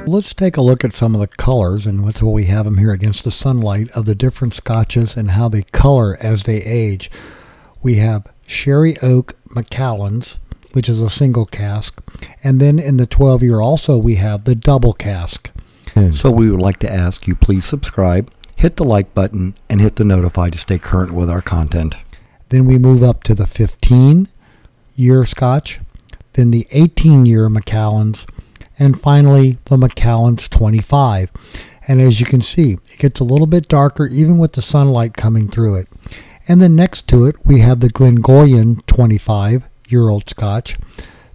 Let's take a look at some of the colors, and that's what we have them here against the sunlight, of the different scotches and how they color as they age. We have Sherry Oak Macallans, which is a single cask, and then in the 12-year also we have the double cask. So we would like to ask you please subscribe, hit the like button, and hit the notify to stay current with our content. Then we move up to the 15-year Scotch, then the 18-year Macallans, and finally the Macallans 25. And as you can see, it gets a little bit darker even with the sunlight coming through it. And then next to it we have the Glengoyne 25-year-old Scotch.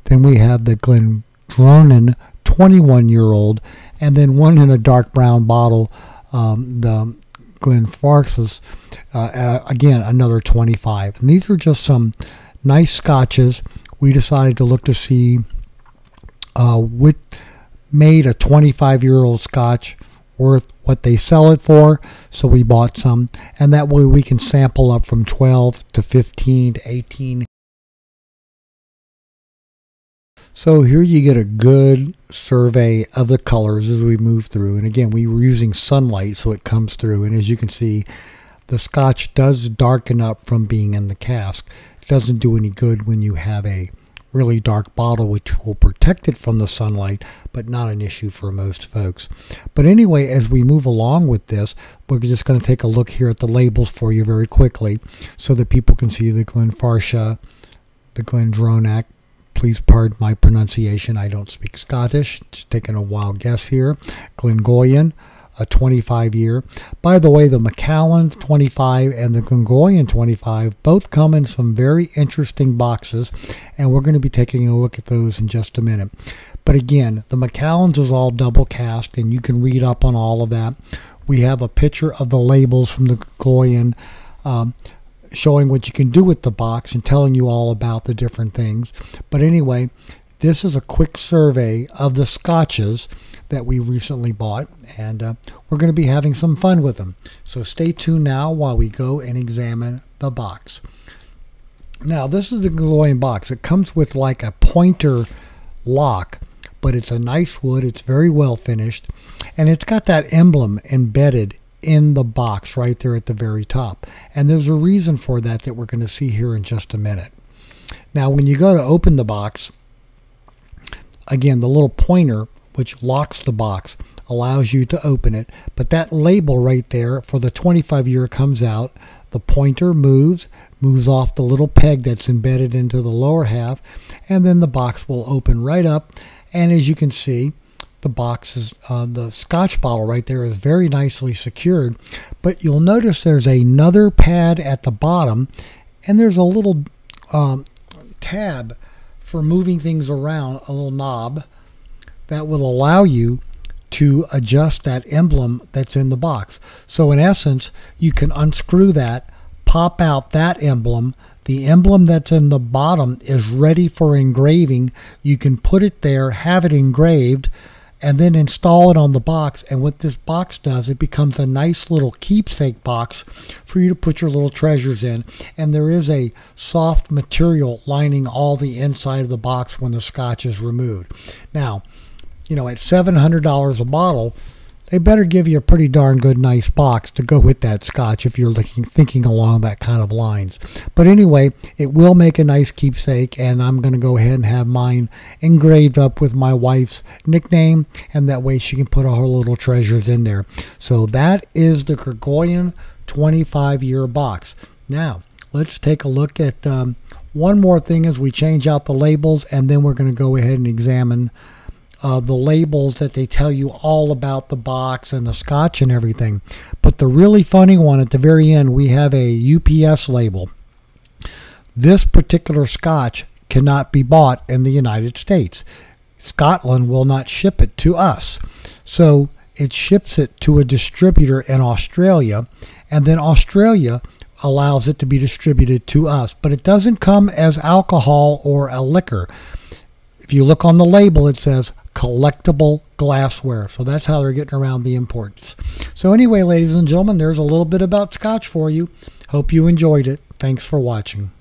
Then we have the Glendronach 21-year-old, and then one in a dark brown bottle, the Glenfarclas, again another 25. And these are just some nice scotches. We decided to look to see what made a 25-year-old Scotch worth what they sell it for, so we bought some, and that way we can sample up from 12 to 15 to 18. So here you get a good survey of the colors as we move through, and again we were using sunlight so it comes through, and as you can see the Scotch does darken up from being in the cask. It doesn't do any good when you have a really dark bottle, which will protect it from the sunlight, but not an issue for most folks. But anyway, as we move along with this, we're just going to take a look here at the labels for you very quickly so that people can see the Glenfarclas, the Glendronach. Please pardon my pronunciation, I don't speak Scottish, just taking a wild guess here. Glengoyne, a 25-year. By the way, the Macallan 25 and the Glengoyne 25 both come in some very interesting boxes, and we're going to be taking a look at those in just a minute. But again, the Macallans is all double cask, and you can read up on all of that. We have a picture of the labels from the Glengoyne showing what you can do with the box and telling you all about the different things. But anyway, this is a quick survey of the scotches that we recently bought, and we're going to be having some fun with them. So stay tuned now while we go and examine the box. Now this is the Glengoyne box. It comes with like a pointer lock, but it's a nice wood, it's very well finished, and it's got that emblem embedded in the box right there at the very top. And there's a reason for that that we're going to see here in just a minute. Now when you go to open the box, again the little pointer which locks the box allows you to open it, but that label right there for the 25-year comes out. The pointer moves off the little peg that's embedded into the lower half, and then the box will open right up. And as you can see, the box is the Scotch bottle right there is very nicely secured, but you'll notice there's another pad at the bottom, and there's a little tab for moving things around, a little knob that will allow you to adjust that emblem that's in the box. So in essence, you can unscrew that, pop out that emblem. The emblem that's in the bottom is ready for engraving. You can put it there, have it engraved, and then install it on the box. And what this box does, it becomes a nice little keepsake box for you to put your little treasures in. And there is a soft material lining all the inside of the box when the Scotch is removed. Now, you know, at $700 a bottle, they better give you a pretty darn good nice box to go with that Scotch if you're thinking along that kind of lines. But anyway, it will make a nice keepsake, and I'm going to go ahead and have mine engraved up with my wife's nickname, and that way she can put all her little treasures in there. So that is the Glengoyne 25-year box. Now, let's take a look at one more thing as we change out the labels, and then we're going to go ahead and examine the labels that they tell you all about the box and the Scotch and everything. But the really funny one at the very end, we have a UPS label. This particular Scotch cannot be bought in the United States. Scotland will not ship it to us. So it ships it to a distributor in Australia, and then Australia allows it to be distributed to us. But it doesn't come as alcohol or a liquor. If you look on the label, it says collectible glassware. So that's how they're getting around the imports. So anyway, ladies and gentlemen, there's a little bit about Scotch for you. Hope you enjoyed it. Thanks for watching.